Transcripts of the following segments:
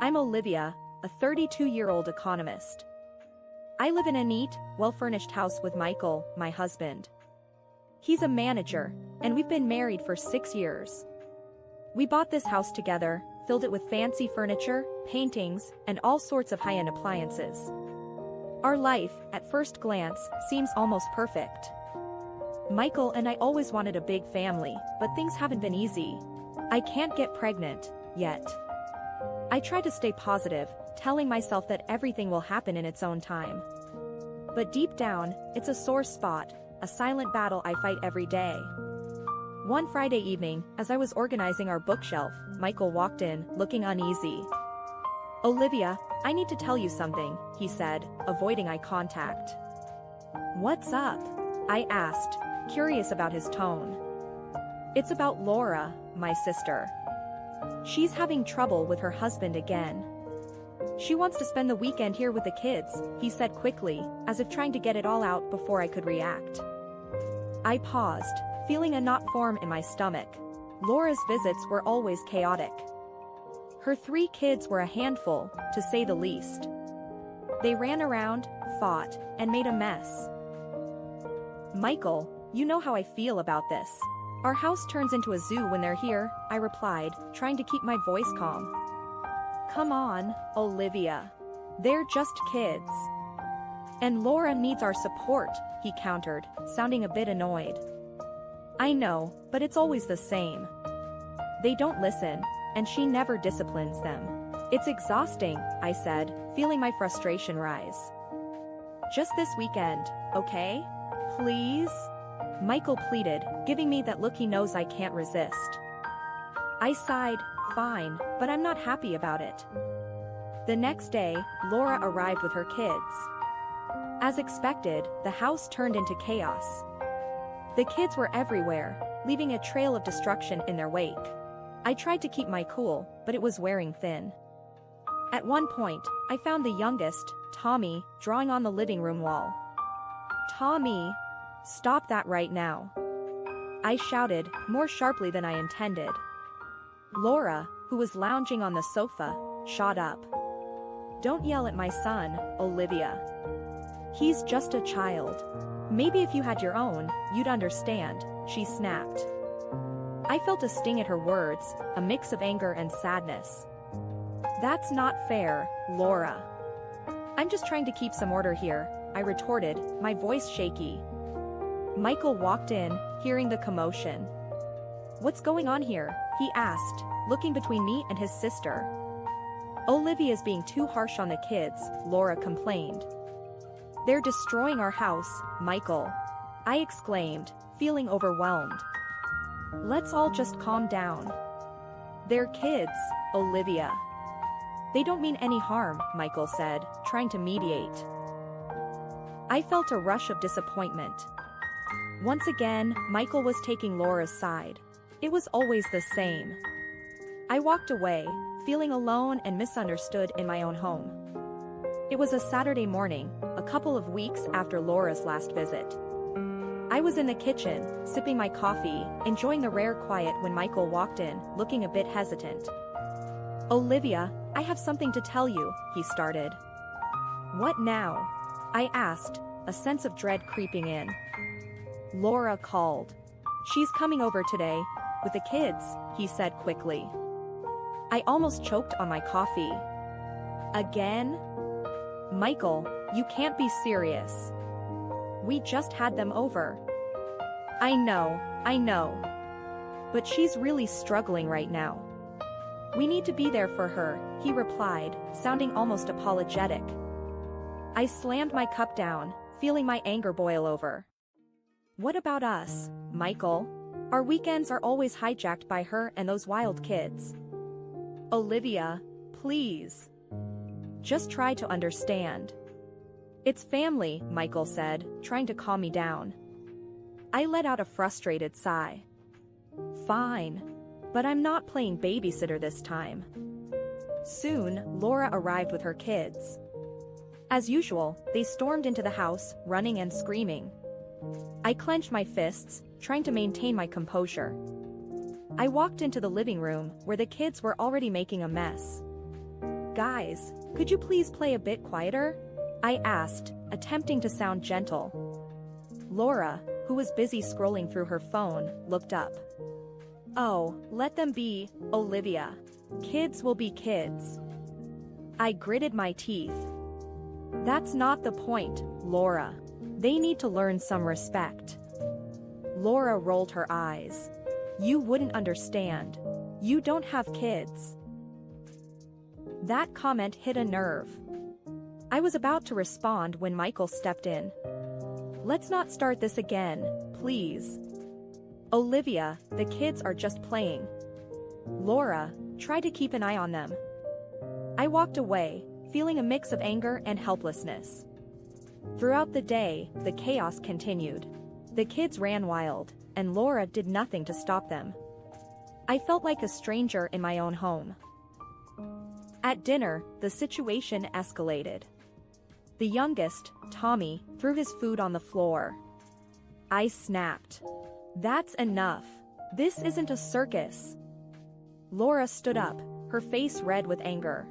I'm Olivia, a 32-year-old economist. I live in a neat, well-furnished house with Michael, my husband. He's a manager, and we've been married for 6 years. We bought this house together, filled it with fancy furniture, paintings, and all sorts of high-end appliances. Our life, at first glance, seems almost perfect. Michael and I always wanted a big family, but things haven't been easy. I can't get pregnant, yet. I try to stay positive, telling myself that everything will happen in its own time. But deep down, it's a sore spot, a silent battle I fight every day. One Friday evening, as I was organizing our bookshelf, Michael walked in, looking uneasy. "Olivia, I need to tell you something," he said, avoiding eye contact. "What's up?" I asked, curious about his tone. "It's about Laura, my sister. She's having trouble with her husband again. She wants to spend the weekend here with the kids," he said quickly, as if trying to get it all out before I could react. I paused, feeling a knot form in my stomach. Laura's visits were always chaotic. Her 3 kids were a handful, to say the least. They ran around, fought, and made a mess. "Michael, you know how I feel about this. Our house turns into a zoo when they're here," I replied, trying to keep my voice calm. "Come on, Olivia. They're just kids. And Laura needs our support," he countered, sounding a bit annoyed. "I know, but it's always the same. They don't listen, and she never disciplines them. It's exhausting," I said, feeling my frustration rise. "Just this weekend, okay? Please?" Michael pleaded, giving me that look he knows I can't resist. I sighed, "Fine, but I'm not happy about it." The next day, Laura arrived with her kids. As expected, the house turned into chaos. The kids were everywhere, leaving a trail of destruction in their wake. I tried to keep my cool, but it was wearing thin. At one point, I found the youngest, Tommy, drawing on the living room wall. "Tommy, stop that right now," I shouted, more sharply than I intended. Laura, who was lounging on the sofa, shot up. "Don't yell at my son, Olivia. He's just a child. Maybe if you had your own, you'd understand," she snapped. I felt a sting at her words, a mix of anger and sadness. "That's not fair, Laura." "I'm just trying to keep some order here," I retorted, my voice shaky. Michael walked in, hearing the commotion. "What's going on here?" he asked, looking between me and his sister. "Olivia's being too harsh on the kids," Laura complained. "They're destroying our house, Michael," I exclaimed, feeling overwhelmed. "Let's all just calm down. They're kids, Olivia. They don't mean any harm," Michael said, trying to mediate. I felt a rush of disappointment. Once again, Michael was taking Laura's side. It was always the same. I walked away, feeling alone and misunderstood in my own home. It was a Saturday morning, a couple of weeks after Laura's last visit. I was in the kitchen, sipping my coffee, enjoying the rare quiet when Michael walked in, looking a bit hesitant. "Olivia, I have something to tell you," he started. "What now?" I asked, a sense of dread creeping in. "Laura called. She's coming over today, with the kids," he said quickly. I almost choked on my coffee. "Again? Michael, you can't be serious. We just had them over." I know. But she's really struggling right now. "We need to be there for her," he replied, sounding almost apologetic. I slammed my cup down, feeling my anger boil over. "What about us, Michael? Our weekends are always hijacked by her and those wild kids." "Olivia, please. Just try to understand. It's family," Michael said, trying to calm me down. I let out a frustrated sigh. "Fine. But I'm not playing babysitter this time." Soon, Laura arrived with her kids. As usual, they stormed into the house, running and screaming. I clenched my fists, trying to maintain my composure. I walked into the living room, where the kids were already making a mess. Guys, could you please play a bit quieter? I asked, attempting to sound gentle. Laura, who was busy scrolling through her phone, looked up. Oh, let them be, Olivia. Kids will be kids. I gritted my teeth. That's not the point, Laura. They need to learn some respect. Laura rolled her eyes. You wouldn't understand. You don't have kids. That comment hit a nerve. I was about to respond when Michael stepped in. Let's not start this again, please. Olivia, the kids are just playing. Laura, try to keep an eye on them. I walked away, feeling a mix of anger and helplessness. Throughout the day, the chaos continued. The kids ran wild, and Laura did nothing to stop them. I felt like a stranger in my own home. At dinner, the situation escalated. The youngest, Tommy, threw his food on the floor. I snapped. That's enough. This isn't a circus. Laura stood up, her face red with anger.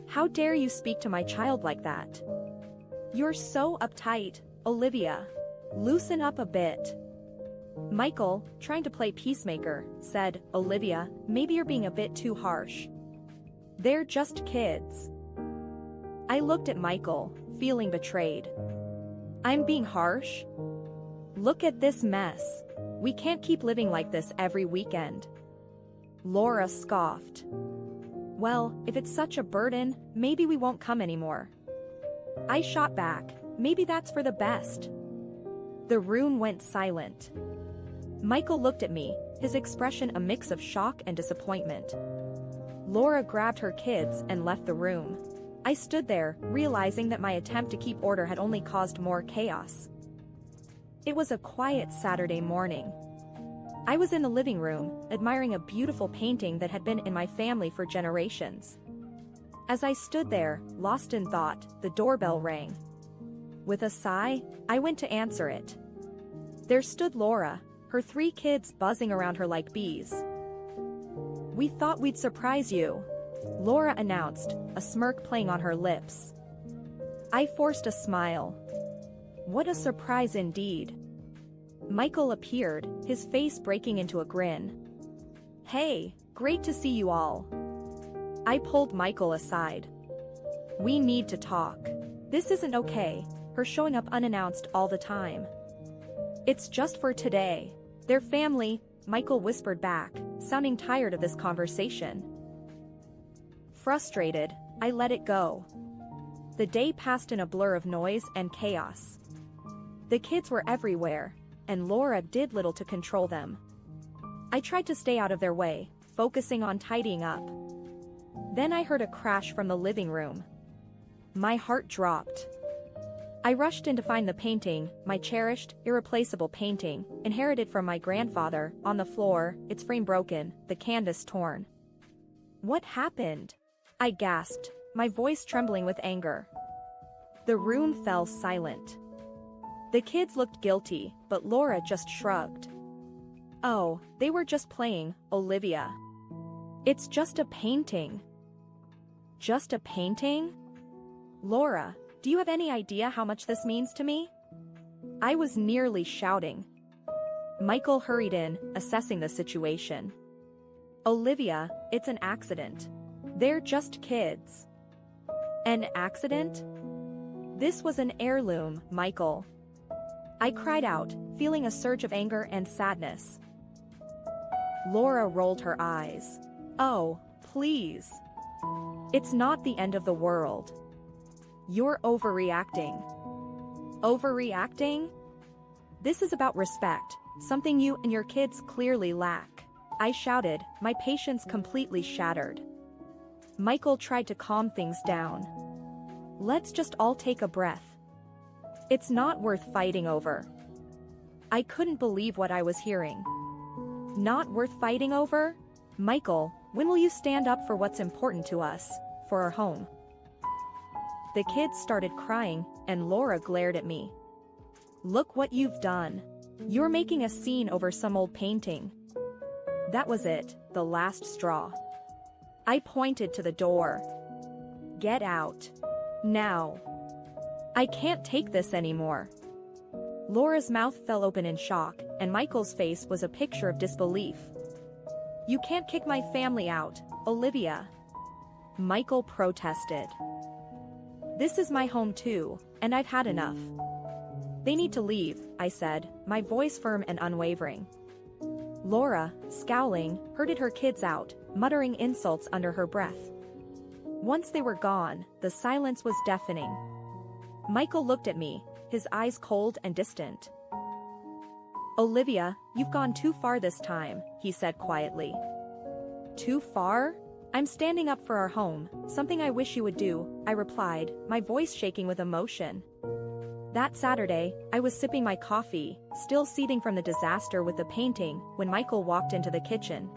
How dare you speak to my child like that? You're so uptight, Olivia. Loosen up a bit. Michael, trying to play peacemaker, said, Olivia, maybe you're being a bit too harsh. They're just kids. I looked at Michael, feeling betrayed. I'm being harsh? Look at this mess. We can't keep living like this every weekend. Laura scoffed. Well, if it's such a burden, maybe we won't come anymore. I shot back, maybe that's for the best. The room went silent. Michael looked at me, his expression a mix of shock and disappointment. Laura grabbed her kids and left the room. I stood there, realizing that my attempt to keep order had only caused more chaos. It was a quiet Saturday morning. I was in the living room, admiring a beautiful painting that had been in my family for generations. As I stood there, lost in thought, the doorbell rang. With a sigh, I went to answer it. There stood Laura, her 3 kids buzzing around her like bees. We thought we'd surprise you, Laura announced, a smirk playing on her lips. I forced a smile. What a surprise indeed. Michael appeared, his face breaking into a grin. Hey, great to see you all. I pulled Michael aside. We need to talk. This isn't okay, her showing up unannounced all the time. It's just for today. Their family, Michael whispered back, sounding tired of this conversation. Frustrated, I let it go. The day passed in a blur of noise and chaos. The kids were everywhere, and Laura did little to control them. I tried to stay out of their way, focusing on tidying up. Then I heard a crash from the living room. My heart dropped. I rushed in to find the painting, my cherished, irreplaceable painting, inherited from my grandfather, on the floor, its frame broken, the canvas torn. What happened? I gasped, my voice trembling with anger. The room fell silent. The kids looked guilty, but Laura just shrugged. Oh, they were just playing, Olivia. It's just a painting. Just a painting? Laura, do you have any idea how much this means to me? I was nearly shouting. Michael hurried in, assessing the situation. Olivia, it's an accident. They're just kids. An accident? This was an heirloom, Michael. I cried out, feeling a surge of anger and sadness. Laura rolled her eyes. Oh, please. It's not the end of the world. You're overreacting. Overreacting? This is about respect, something you and your kids clearly lack. I shouted, my patience completely shattered. Michael tried to calm things down. Let's just all take a breath. It's not worth fighting over. I couldn't believe what I was hearing. Not worth fighting over? Michael, when will you stand up for what's important to us, for our home? The kids started crying, and Laura glared at me. Look what you've done. You're making a scene over some old painting. That was it, the last straw. I pointed to the door. Get out. Now. I can't take this anymore. Laura's mouth fell open in shock, and Michael's face was a picture of disbelief. You can't kick my family out, Olivia. Michael protested. This is my home too, and I've had enough. They need to leave, I said, my voice firm and unwavering. Laura, scowling, herded her kids out, muttering insults under her breath. Once they were gone, the silence was deafening. Michael looked at me, his eyes cold and distant. Olivia, you've gone too far this time, he said quietly. Too far? I'm standing up for our home, something I wish you would do, I replied, my voice shaking with emotion. That Saturday, I was sipping my coffee, still seething from the disaster with the painting, when Michael walked into the kitchen.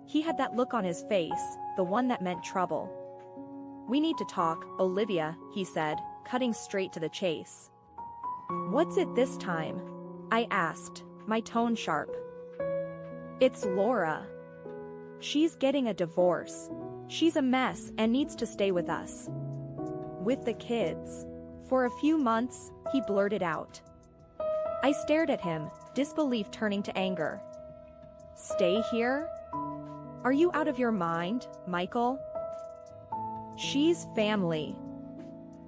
He had that look on his face, the one that meant trouble. We need to talk, Olivia, he said, cutting straight to the chase. What's it this time? I asked, my tone sharp. It's Laura. She's getting a divorce. She's a mess and needs to stay with us. With the kids. For a few months, he blurted out. I stared at him, disbelief turning to anger. Stay here? Are you out of your mind, Michael? She's family.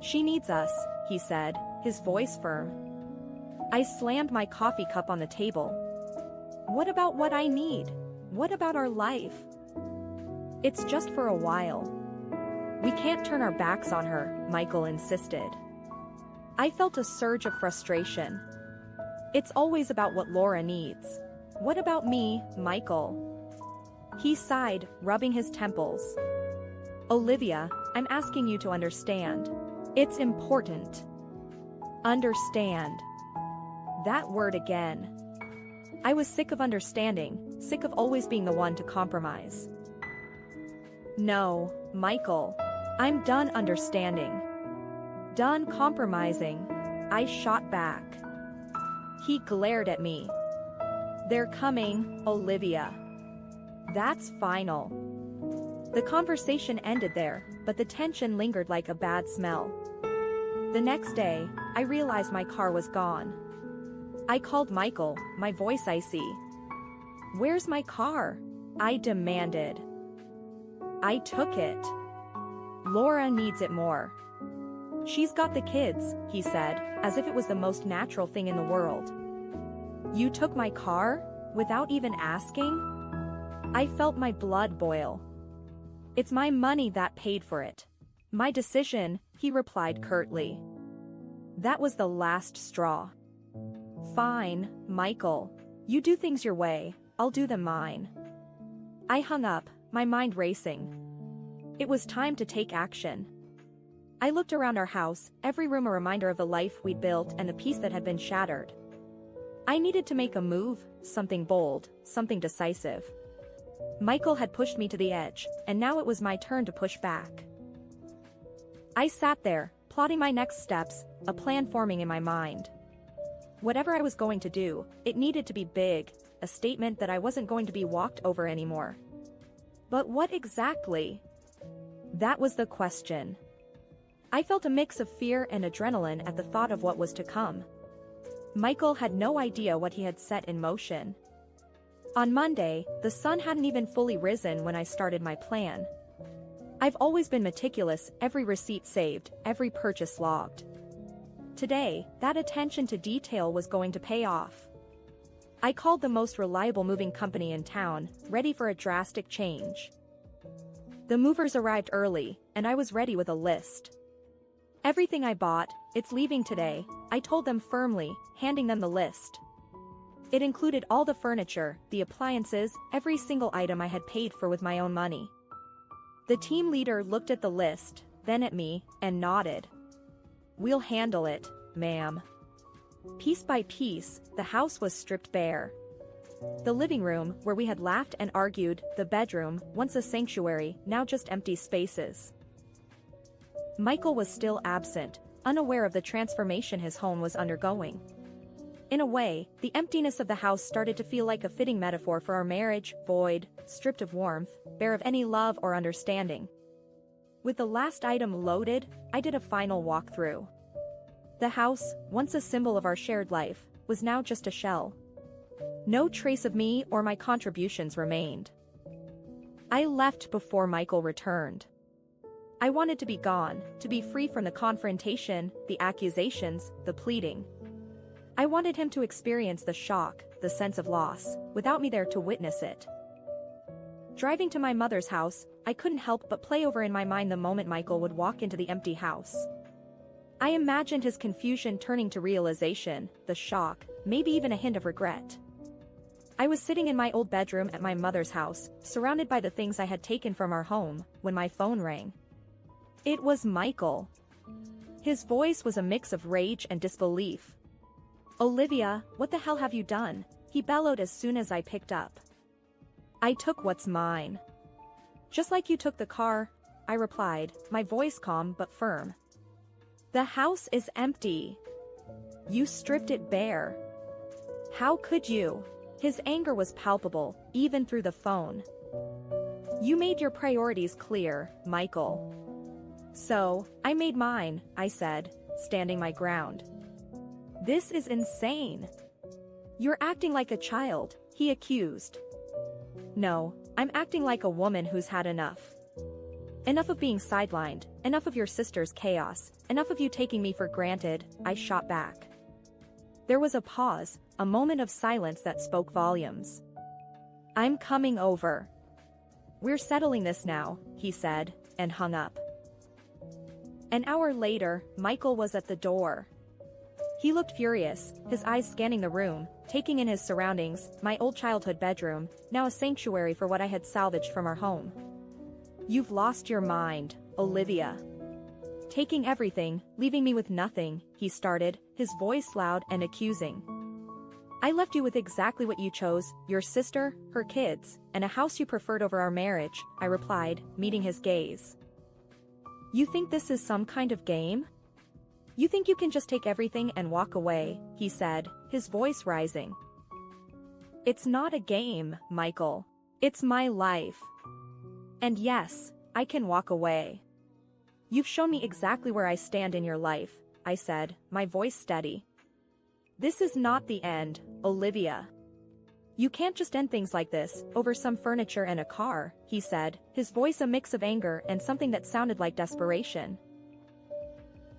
She needs us, he said, his voice firm. I slammed my coffee cup on the table. What about what I need? What about our life? It's just for a while. We can't turn our backs on her, Michael insisted. I felt a surge of frustration. It's always about what Laura needs. What about me, Michael? He sighed, rubbing his temples. Olivia, I'm asking you to understand. It's important. Understand. That word again. I was sick of understanding, sick of always being the one to compromise. No, Michael. I'm done understanding. Done compromising, I shot back. He glared at me. They're coming, Olivia. That's final. The conversation ended there, but the tension lingered like a bad smell. The next day, I realized my car was gone. I called Michael, my voice icy. Where's my car? I demanded. I took it. Laura needs it more. She's got the kids, he said, as if it was the most natural thing in the world. You took my car? Without even asking? I felt my blood boil. It's my money that paid for it. My decision, he replied curtly. That was the last straw. Fine, Michael. You do things your way, I'll do them mine. I hung up, my mind racing. It was time to take action. I looked around our house, every room a reminder of the life we'd built and the peace that had been shattered. I needed to make a move, something bold, something decisive. Michael had pushed me to the edge, and now it was my turn to push back. I sat there, plotting my next steps, a plan forming in my mind. Whatever I was going to do, it needed to be big, a statement that I wasn't going to be walked over anymore. But what exactly? That was the question. I felt a mix of fear and adrenaline at the thought of what was to come. Michael had no idea what he had set in motion. On Monday, the sun hadn't even fully risen when I started my plan. I've always been meticulous, every receipt saved, every purchase logged. Today, that attention to detail was going to pay off. I called the most reliable moving company in town, ready for a drastic change. The movers arrived early, and I was ready with a list. Everything I bought, it's leaving today, I told them firmly, handing them the list. It included all the furniture, the appliances, every single item I had paid for with my own money. The team leader looked at the list, then at me, and nodded. We'll handle it, ma'am. Piece by piece, the house was stripped bare. The living room, where we had laughed and argued, the bedroom, once a sanctuary, now just empty spaces. Michael was still absent, unaware of the transformation his home was undergoing. In a way, the emptiness of the house started to feel like a fitting metaphor for our marriage, void, stripped of warmth, bare of any love or understanding. With the last item loaded, I did a final walkthrough. The house, once a symbol of our shared life, was now just a shell. No trace of me or my contributions remained. I left before Michael returned. I wanted to be gone, to be free from the confrontation, the accusations, the pleading. I wanted him to experience the shock, the sense of loss, without me there to witness it. Driving to my mother's house, I couldn't help but play over in my mind the moment Michael would walk into the empty house. I imagined his confusion turning to realization, the shock, maybe even a hint of regret. I was sitting in my old bedroom at my mother's house, surrounded by the things I had taken from our home, when my phone rang. It was Michael. His voice was a mix of rage and disbelief. "Olivia, what the hell have you done?" he bellowed as soon as I picked up. "I took what's mine." "Just like you took the car," I replied, my voice calm but firm. "The house is empty. You stripped it bare. How could you?" His anger was palpable, even through the phone. "You made your priorities clear, Michael." "So, I made mine," I said, standing my ground. "This is insane." "You're acting like a child," he accused. "No, I'm acting like a woman who's had enough. Enough of being sidelined, enough of your sister's chaos, enough of you taking me for granted," I shot back. There was a pause, a moment of silence that spoke volumes. "I'm coming over." "We're settling this now," he said, and hung up. An hour later, Michael was at the door. He looked furious, his eyes scanning the room, taking in his surroundings, my old childhood bedroom, now a sanctuary for what I had salvaged from our home. "You've lost your mind, Olivia. Taking everything, leaving me with nothing," he started, his voice loud and accusing. "I left you with exactly what you chose, your sister, her kids, and a house you preferred over our marriage," I replied, meeting his gaze. "You think this is some kind of game? You think you can just take everything and walk away," he said, his voice rising. "It's not a game, Michael. It's my life. And yes, I can walk away. You've shown me exactly where I stand in your life," I said, my voice steady. "This is not the end, Olivia. You can't just end things like this, over some furniture and a car," he said, his voice a mix of anger and something that sounded like desperation.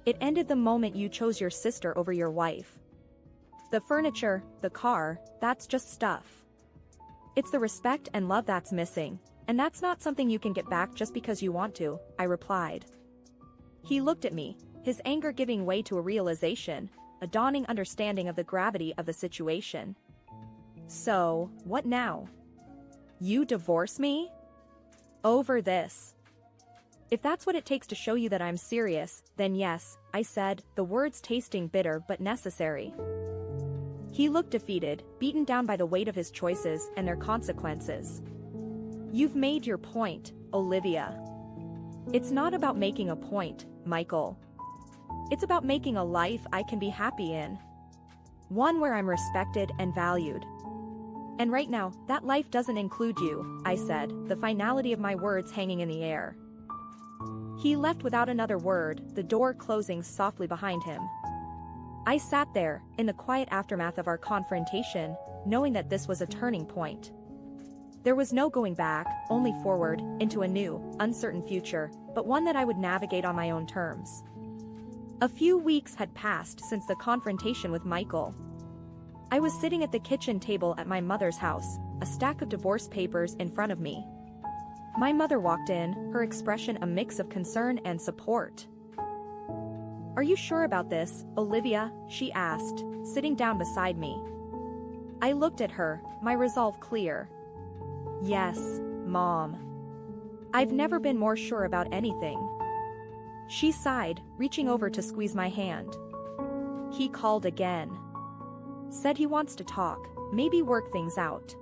"It ended the moment you chose your sister over your wife. The furniture, the car, that's just stuff. It's the respect and love that's missing, and that's not something you can get back just because you want to," I replied. He looked at me, his anger giving way to a realization, a dawning understanding of the gravity of the situation. "So, what now? You divorce me? Over this? If that's what it takes to show you that I'm serious, then yes," I said, the words tasting bitter but necessary. He looked defeated, beaten down by the weight of his choices and their consequences. "You've made your point, Olivia. It's not about making a point, Michael. It's about making a life I can be happy in. One where I'm respected and valued. And right now, that life doesn't include you," I said, the finality of my words hanging in the air. He left without another word, the door closing softly behind him. I sat there, in the quiet aftermath of our confrontation, knowing that this was a turning point. There was no going back, only forward, into a new, uncertain future, but one that I would navigate on my own terms. A few weeks had passed since the confrontation with Michael. I was sitting at the kitchen table at my mother's house, a stack of divorce papers in front of me. My mother walked in, her expression a mix of concern and support. "Are you sure about this, Olivia?" she asked, sitting down beside me. I looked at her, my resolve clear. "Yes, Mom. I've never been more sure about anything." She sighed, reaching over to squeeze my hand. "He called again. Said he wants to talk, maybe work things out."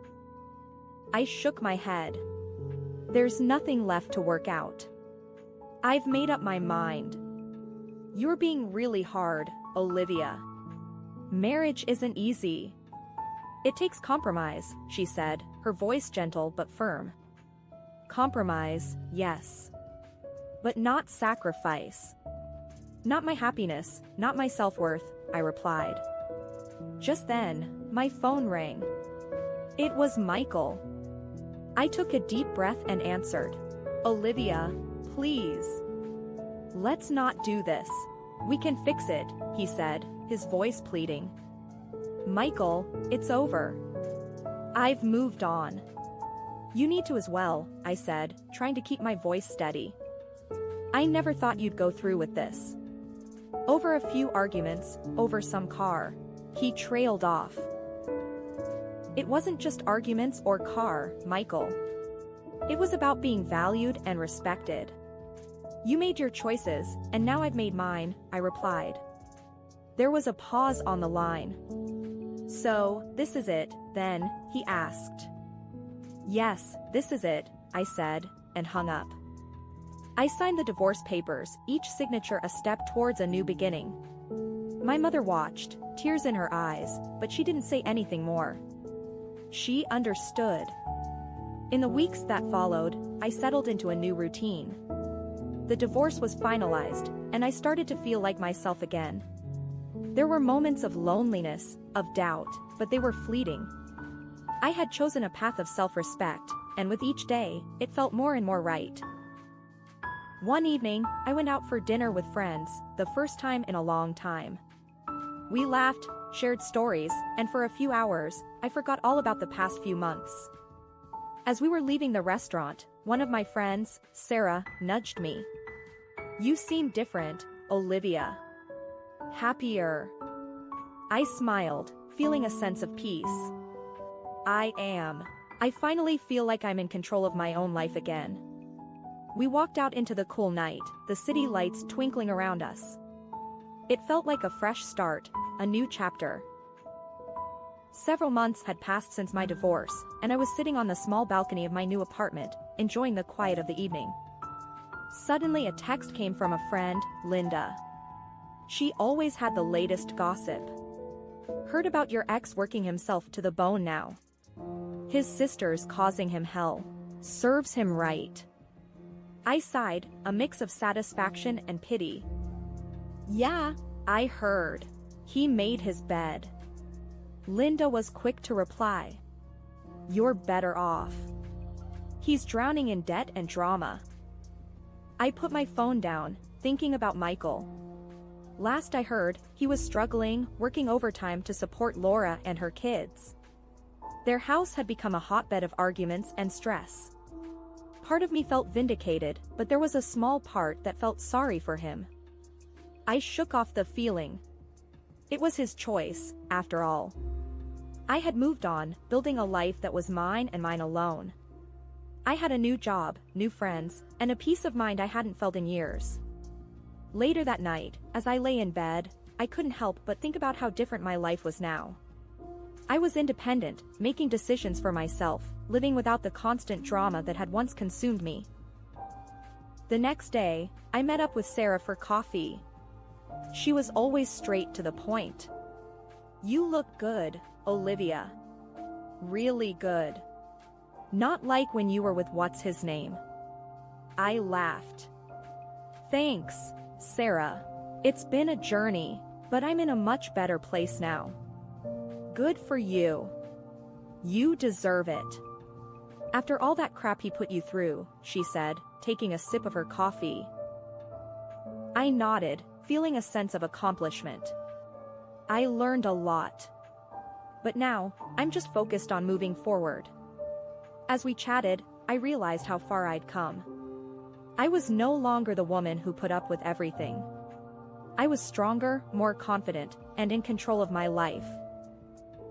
I shook my head. "There's nothing left to work out. I've made up my mind." "You're being really hard, Olivia. Marriage isn't easy. It takes compromise," she said, her voice gentle but firm. "Compromise, yes. But not sacrifice. Not my happiness, not my self-worth, I replied. Just then, my phone rang. It was Michael. I took a deep breath and answered. Olivia, please. Let's not do this. We can fix it, he said, his voice pleading. Michael, it's over. I've moved on. You need to as well, I said, trying to keep my voice steady. I never thought you'd go through with this. Over a few arguments, over some car, he trailed off. It wasn't just arguments or car, Michael. It was about being valued and respected. You made your choices, and now I've made mine, I replied. There was a pause on the line. So, this is it, then, he asked. Yes, this is it, I said, and hung up. I signed the divorce papers, each signature a step towards a new beginning. My mother watched, tears in her eyes, but she didn't say anything more. She understood. In the weeks that followed, I settled into a new routine. The divorce was finalized, and I started to feel like myself again. There were moments of loneliness, of doubt, but they were fleeting. I had chosen a path of self-respect, and with each day, it felt more and more right. One evening, I went out for dinner with friends, the first time in a long time. We laughed, shared stories, and for a few hours, I forgot all about the past few months. As we were leaving the restaurant, one of my friends, Sarah, nudged me. You seem different, Olivia. Happier. I smiled, feeling a sense of peace. I am. I finally feel like I'm in control of my own life again. We walked out into the cool night, the city lights twinkling around us. It felt like a fresh start, a new chapter. Several months had passed since my divorce, and I was sitting on the small balcony of my new apartment, enjoying the quiet of the evening. Suddenly a text came from a friend, Linda. She always had the latest gossip. Heard about your ex working himself to the bone now. His sister's causing him hell. Serves him right. I sighed, a mix of satisfaction and pity. Yeah, I heard. He made his bed. Linda was quick to reply. You're better off. He's drowning in debt and drama. I put my phone down, thinking about Michael. Last I heard, he was struggling, working overtime to support Laura and her kids. Their house had become a hotbed of arguments and stress. Part of me felt vindicated, but there was a small part that felt sorry for him. I shook off the feeling. It was his choice, after all. I had moved on, building a life that was mine and mine alone. I had a new job, new friends, and a peace of mind I hadn't felt in years. Later that night, as I lay in bed, I couldn't help but think about how different my life was now. I was independent, making decisions for myself, living without the constant drama that had once consumed me. The next day, I met up with Sarah for coffee. She was always straight to the point. You look good, Olivia. Really good. Not like when you were with what's his name. I laughed. Thanks, Sarah. It's been a journey, but I'm in a much better place now. Good for you. You deserve it. After all that crap he put you through, she said, taking a sip of her coffee. I nodded, feeling a sense of accomplishment. I learned a lot. But now, I'm just focused on moving forward. As we chatted, I realized how far I'd come. I was no longer the woman who put up with everything. I was stronger, more confident, and in control of my life.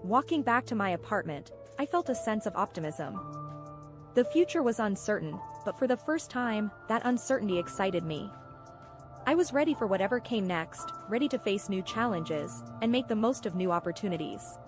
Walking back to my apartment, I felt a sense of optimism. The future was uncertain, but for the first time, that uncertainty excited me. I was ready for whatever came next, ready to face new challenges, and make the most of new opportunities.